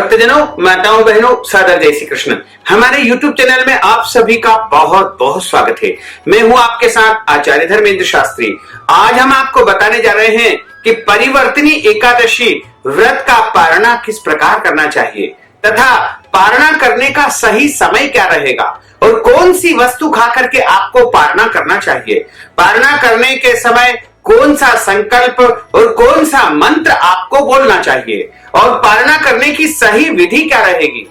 भक्तजनों, माताओं, बहनों, सादर जय श्री कृष्ण। हमारे YouTube चैनल में आप सभी का बहुत बहुत स्वागत है। मैं हूं आपके साथ आचार्य धर्मेंद्र शास्त्री। आज हम आपको बताने जा रहे हैं कि परिवर्तनी एकादशी व्रत का पारणा किस प्रकार करना चाहिए तथा पारणा करने का सही समय क्या रहेगा और कौन सी वस्तु खा करके आपको पारणा करना चाहिए। पारणा करने के समय कौन सा संकल्प और कौन सा मंत्र आपको बोलना चाहिए और पारणा करने की सही विधि क्या रहेगी।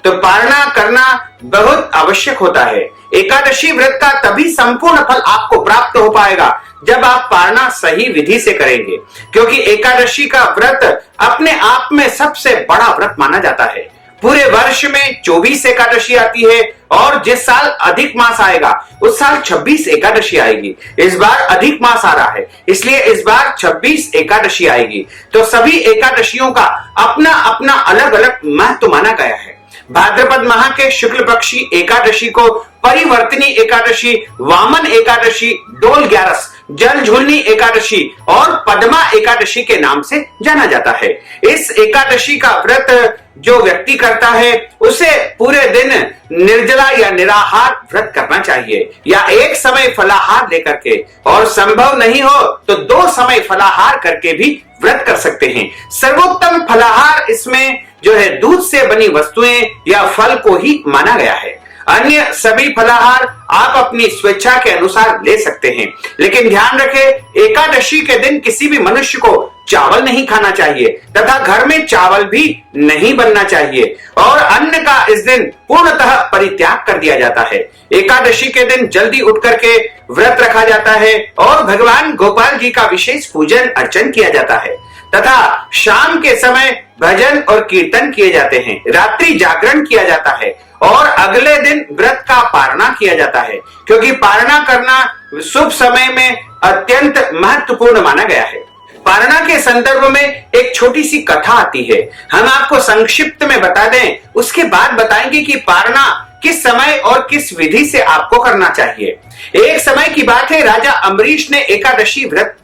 तो पारणा करना बहुत आवश्यक होता है। एकादशी व्रत का तभी संपूर्ण फल आपको प्राप्त हो पाएगा जब आप पारणा सही विधि से करेंगे, क्योंकि एकादशी का व्रत अपने आप में सबसे बड़ा व्रत माना जाता है। पूरे वर्ष में 24 एकादशी आती है और जिस साल अधिक मास आएगा उस साल 26 एकादशी आएगी। इस बार अधिक मास आ रहा है, इसलिए इस बार 26 एकादशी आएगी। तो सभी एकादशियों का अपना अपना अलग अलग महत्व माना गया है। भाद्रपद माह के शुक्ल पक्षी एकादशी को परिवर्तनी एकादशी, वामन एकादशी, डोल ग्यारस, जल झूलनी एकादशी और पद्मा एकादशी के नाम से जाना जाता है। इस एकादशी का व्रत जो व्यक्ति करता है उसे पूरे दिन निर्जला या निराहार व्रत करना चाहिए या एक समय फलाहार लेकर के, और संभव नहीं हो तो 2 समय फलाहार करके भी व्रत कर सकते हैं। सर्वोत्तम फलाहार इसमें जो है दूध से बनी वस्तुएं या फल को ही माना गया है। अन्य सभी फलाहार आप अपनी स्वेच्छा के अनुसार ले सकते हैं, लेकिन ध्यान रखें एकादशी के दिन किसी भी मनुष्य को चावल नहीं खाना चाहिए तथा घर में चावल भी नहीं बनना चाहिए और अन्न का इस दिन पूर्णतः परित्याग कर दिया जाता है। एकादशी के दिन जल्दी उठ करके व्रत रखा जाता है और भगवान गोपाल जी का विशेष पूजन अर्चन किया जाता है तथा शाम के समय भजन और कीर्तन किए जाते हैं, रात्रि जागरण किया जाता है और अगले दिन व्रत का पारणा किया जाता है, क्योंकि पारणा करना शुभ समय में अत्यंत महत्वपूर्ण माना गया है। पारणा के संदर्भ में एक छोटी सी कथा आती है, हम आपको संक्षिप्त में बता दें, उसके बाद बताएंगे कि पारणा किस समय और किस विधि से आपको करना चाहिए। एक समय की बात है, राजा अम्बरीश ने एकादशी व्रत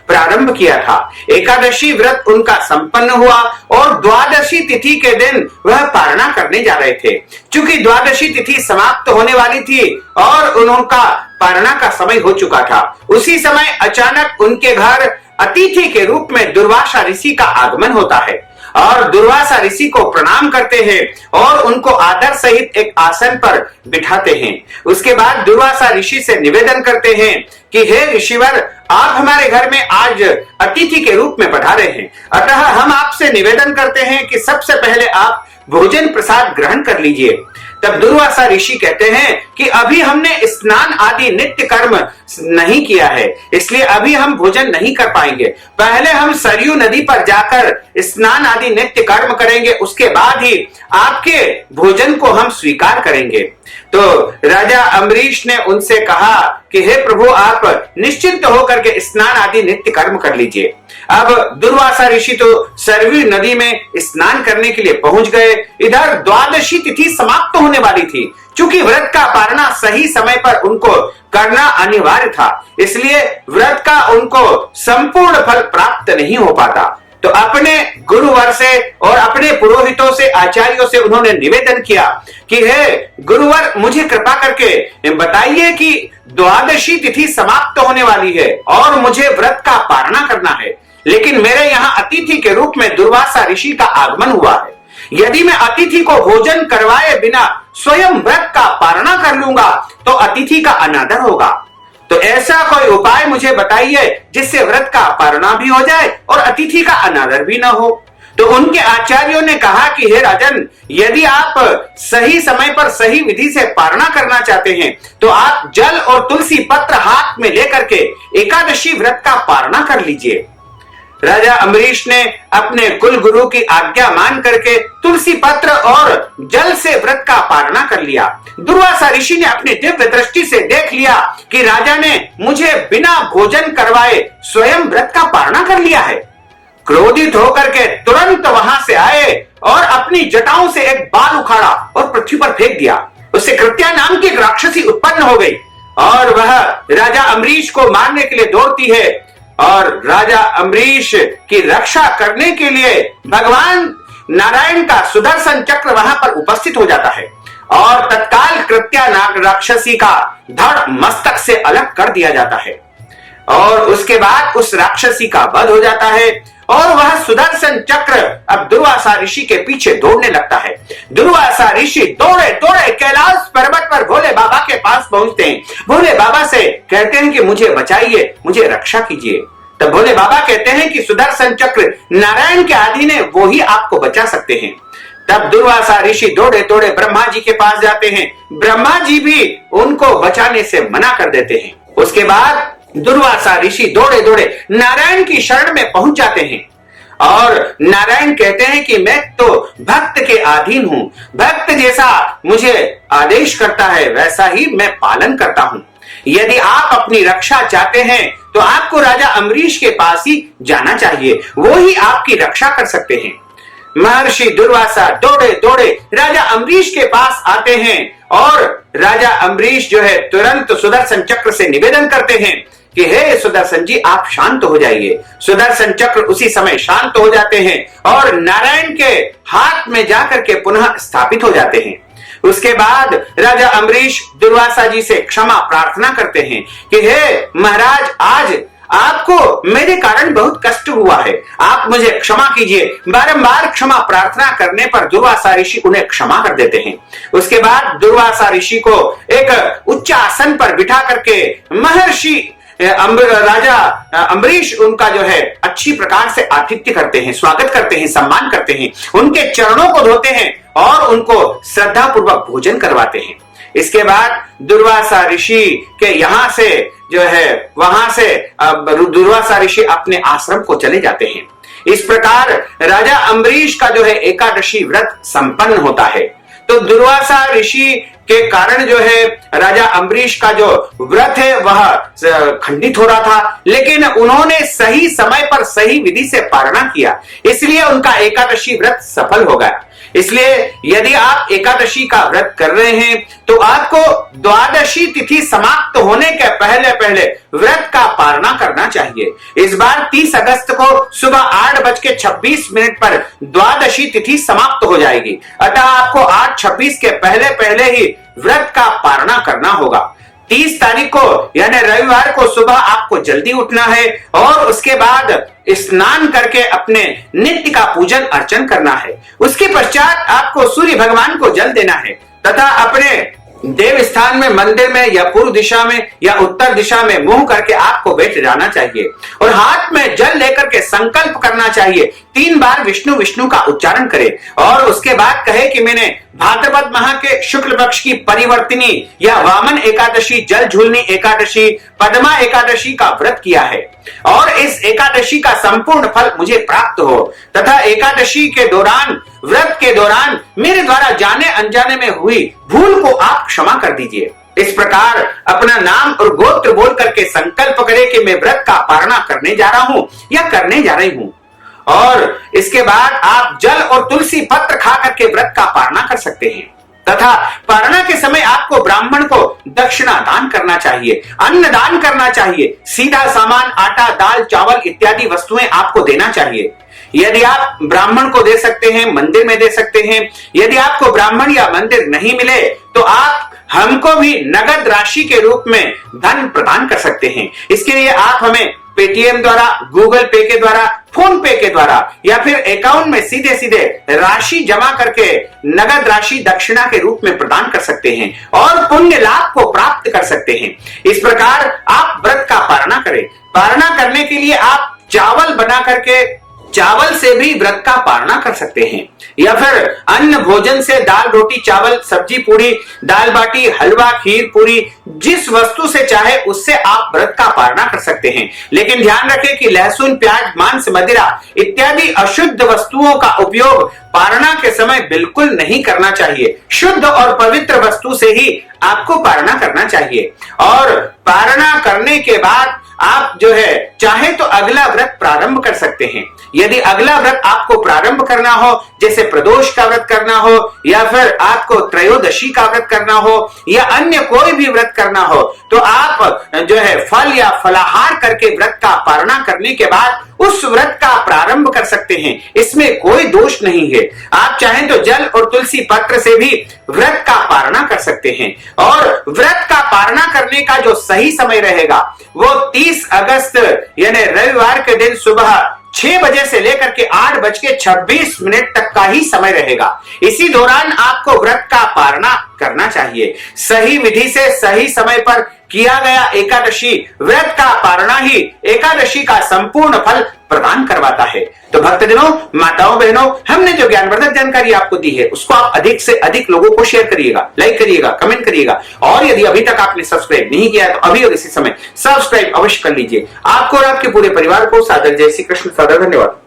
प्रारंभ किया था। एकादशी व्रत उनका संपन्न हुआ और द्वादशी तिथि के दिन वह पारणा करने जा रहे थे। चूंकि द्वादशी तिथि समाप्त होने वाली थी और उनका पारणा का समय हो चुका था, उसी समय अचानक उनके घर अतिथि के रूप में दुर्वासा ऋषि का आगमन होता है और दुर्वासा ऋषि को प्रणाम करते हैं और उनको आदर सहित एक आसन पर बिठाते हैं। उसके बाद दुर्वासा ऋषि से निवेदन करते हैं कि हे ऋषिवर, आप हमारे घर में आज अतिथि के रूप में पधारे हैं, अतः हम आपसे निवेदन करते हैं कि सबसे पहले आप भोजन प्रसाद ग्रहण कर लीजिए। तब दुर्वासा ऋषि कहते हैं कि अभी हमने स्नान आदि नित्य कर्म नहीं किया है, इसलिए अभी हम भोजन नहीं कर पाएंगे। पहले हम सरयू नदी पर जाकर स्नान आदि नित्य कर्म करेंगे, उसके बाद ही आपके भोजन को हम स्वीकार करेंगे। तो राजा अम्बरीश ने उनसे कहा कि हे प्रभु, आप निश्चिंत होकर के स्नान आदि नित्य कर्म कर लीजिए। अब दुर्वासा ऋषि तो सरयू नदी में स्नान करने के लिए पहुंच गए। इधर द्वादशी तिथि समाप्त होने वाली थी। चूंकि व्रत का पारणा सही समय पर उनको करना अनिवार्य था, इसलिए व्रत का उनको संपूर्ण फल प्राप्त नहीं हो पाता। तो अपने गुरुवर से और अपने पुरोहितों से, आचार्यों से उन्होंने निवेदन किया कि हे गुरुवर, मुझे कृपा करके बताइए कि द्वादशी तिथि समाप्त होने वाली है और मुझे व्रत का पारणा करना है, लेकिन मेरे यहाँ अतिथि के रूप में दुर्वासा ऋषि का आगमन हुआ है। यदि मैं अतिथि को भोजन करवाए बिना स्वयं व्रत का पारणा कर लूंगा तो अतिथि का अनादर होगा। तो ऐसा कोई उपाय मुझे बताइए जिससे व्रत का पारणा भी हो जाए और अतिथि का अनादर भी ना हो। तो उनके आचार्यों ने कहा कि हे राजन, यदि आप सही समय पर सही विधि से पारणा करना चाहते हैं तो आप जल और तुलसी पत्र हाथ में लेकर के एकादशी व्रत का पारणा कर लीजिए। राजा अम्बरीश ने अपने कुल गुरु की आज्ञा मान करके तुलसी पत्र और जल से व्रत का पारणा कर लिया। दुर्वासा ऋषि ने अपनी दिव्य दृष्टि से देख लिया कि राजा ने मुझे बिना भोजन करवाए स्वयं व्रत का पारणा कर लिया है। क्रोधित होकर के तुरंत वहां से आए और अपनी जटाओं से एक बाल उखाड़ा और पृथ्वी पर फेंक दिया। उससे कृत्या नाम की एक राक्षसी उत्पन्न हो गई और वह राजा अम्बरीश को मारने के लिए दौड़ती है और राजा अम्बरीश की रक्षा करने के लिए भगवान नारायण का सुदर्शन चक्र वहां पर उपस्थित हो जाता है और तत्काल कृत्या नाग राक्षसी का धड़ मस्तक से अलग कर दिया जाता है और उसके बाद उस राक्षसी का वध हो जाता है और वह सुदर्शन चक्र अब दुर्वासा ऋषि के पीछे दौड़ने लगता है। दुर्वासा ऋषि दौड़े दौड़े कैलाश पर्वत पर भोले बाबा के पास पहुंचते हैं। भोले बाबा से कहते हैं कि मुझे बचाइए, मुझे रक्षा कीजिए। तब भोले बाबा कहते हैं कि सुदर्शन चक्र नारायण के अधीन है, वो ही आपको बचा सकते हैं। तब दुर्वासा ऋषि दौड़े दौड़े ब्रह्मा जी के पास जाते हैं। ब्रह्मा जी भी उनको बचाने से मना कर देते हैं। उसके बाद दुर्वासा ऋषि दौड़े दौड़े नारायण की शरण में पहुंच जाते हैं और नारायण कहते हैं कि मैं तो भक्त के अधीन हूं, भक्त जैसा मुझे आदेश करता है वैसा ही मैं पालन करता हूं। यदि आप अपनी रक्षा चाहते हैं तो आपको राजा अम्बरीश के पास ही जाना चाहिए, वो ही आपकी रक्षा कर सकते हैं। महर्षि दुर्वासा दौड़े दौड़े राजा अम्बरीश के पास आते हैं और राजा अम्बरीश जो है तुरंत सुदर्शन चक्र से निवेदन करते हैं कि हे सुदर्शन जी, आप शांत हो जाइए। सुदर्शन चक्र उसी समय शांत हो जाते हैं और नारायण के हाथ में जाकर के पुनः स्थापित हो जाते हैं। उसके बाद राजा अम्बरीश दुर्वासा जी से क्षमा प्रार्थना करते हैं कि हे महाराज, आज आपको मेरे कारण बहुत कष्ट हुआ है, आप मुझे क्षमा कीजिए। बारंबार क्षमा प्रार्थना करने पर दुर्वासा ऋषि उन्हें क्षमा कर देते हैं। उसके बाद दुर्वासा ऋषि को एक उच्च आसन पर बिठा करके महर्षि राजा अम्बरीश उनका जो है अच्छी प्रकार से आतिथ्य करते हैं, स्वागत करते हैं, सम्मान करते हैं, उनके चरणों को धोते हैं और उनको श्रद्धा पूर्वक भोजन करवाते हैं। इसके बाद दुर्वासा ऋषि के यहाँ से जो है वहां से दुर्वासा ऋषि अपने आश्रम को चले जाते हैं। इस प्रकार राजा अम्बरीश का जो है एकादशी व्रत संपन्न होता है। तो दुर्वासा ऋषि के कारण जो है राजा अम्बरीश का जो व्रत है वह खंडित हो रहा था, लेकिन उन्होंने सही समय पर सही विधि से पालना किया, इसलिए उनका एकादशी व्रत सफल हो गया। इसलिए यदि आप एकादशी का व्रत कर रहे हैं तो आपको द्वादशी तिथि समाप्त होने के पहले पहले व्रत का पालना करना चाहिए। इस बार 30 अगस्त को सुबह 8:26 पर द्वादशी तिथि समाप्त हो जाएगी, अतः आपको 8:26 के पहले पहले ही व्रत का पालना करना होगा। 30 तारीख को यानी रविवार को सुबह आपको जल्दी उठना है और उसके बाद स्नान करके अपने नित्य का पूजन अर्चन करना है। उसके पश्चात आपको सूर्य भगवान को जल देना है तथा अपने देव स्थान में, मंदिर में या पूर्व दिशा में या उत्तर दिशा में मुंह करके आपको बैठ जाना चाहिए और हाथ में जल लेकर के संकल्प करना चाहिए। 3 बार विष्णु विष्णु का उच्चारण करें और उसके बाद कहे कि मैंने भाद्रपद माह के शुक्ल पक्ष की परिवर्तिनी या वामन एकादशी, जल झूलनी एकादशी, पद्मा एकादशी का व्रत किया है और इस एकादशी का संपूर्ण फल मुझे प्राप्त हो तथा एकादशी के दौरान, व्रत के दौरान मेरे द्वारा जाने अनजाने में हुई भूल को आप क्षमा कर दीजिए। इस प्रकार अपना नाम और गोत्र बोल करके संकल्प करें कि मैं व्रत का पालना करने जा रहा हूं या करने जा रही हूं और इसके बाद आप जल और तुलसी पत्र खा करके व्रत का पालना कर सकते हैं तथा पालना के समय आपको ब्राह्मण को दक्षिणा दान करना चाहिए, अन्न दान करना चाहिए, सीधा सामान आटा, दाल, चावल इत्यादि वस्तुएं आपको देना चाहिए। यदि आप ब्राह्मण को दे सकते हैं, मंदिर में दे सकते हैं। यदि आपको ब्राह्मण या मंदिर नहीं मिले तो आप हमको भी नगद राशि के रूप में धन प्रदान कर सकते हैं। इसके लिए आप हमें पेटीएम द्वारा, गूगल पे के द्वारा, फोन पे के द्वारा या फिर अकाउंट में सीधे सीधे राशि जमा करके नगद राशि दक्षिणा के रूप में प्रदान कर सकते हैं और पुण्य लाभ को प्राप्त कर सकते हैं। इस प्रकार आप व्रत का पालना करें। पालना करने के लिए आप चावल बना करके, चावल से भी व्रत का पालना कर सकते हैं या फिर अन्न भोजन से दाल, रोटी, चावल, सब्जी, पूरी, दाल बाटी, हलवा, खीर, पूरी, जिस वस्तु से चाहे उससे आप व्रत का पालना कर सकते हैं। लेकिन ध्यान रखें कि लहसुन, प्याज, मांस, मदिरा इत्यादि अशुद्ध वस्तुओं का उपयोग पालना के समय बिल्कुल नहीं करना चाहिए। शुद्ध और पवित्र वस्तु से ही आपको पालना करना चाहिए और पालना करने के बाद आप जो है चाहे तो अगला व्रत प्रारंभ कर सकते हैं। यदि अगला व्रत आपको प्रारंभ करना हो, जैसे प्रदोष का व्रत करना हो या फिर आपको त्रयोदशी का व्रत करना हो या अन्य कोई भी व्रत करना हो, तो आप जो है फल या फलाहार करके व्रत का पालना करने के बाद उस व्रत का प्रारंभ कर सकते हैं, इसमें कोई दोष नहीं है। आप चाहें तो जल और तुलसी पत्र से भी व्रत का पारणा कर सकते हैं। और व्रत का पारणा करने का जो सही समय रहेगा वो 30 अगस्त यानी रविवार के दिन सुबह 6 बजे से लेकर के 8:26 तक का ही समय रहेगा। इसी दौरान आपको व्रत का पारणा करना चाहिए। सही विधि से सही समय पर किया गया एकादशी व्रत का पारणा ही एकादशी का संपूर्ण फल प्रदान करवाता है। तो भक्तजनों, माताओं, बहनों, हमने जो ज्ञानवर्धक जानकारी आपको दी है उसको आप अधिक से अधिक लोगों को शेयर करिएगा, लाइक करिएगा, कमेंट करिएगा। और यदि अभी तक आपने सब्सक्राइब नहीं किया तो अभी और इसी समय सब्सक्राइब अवश्य कर लीजिए। आपको और आपके पूरे परिवार को सादर जय श्री कृष्ण, सादर धन्यवाद।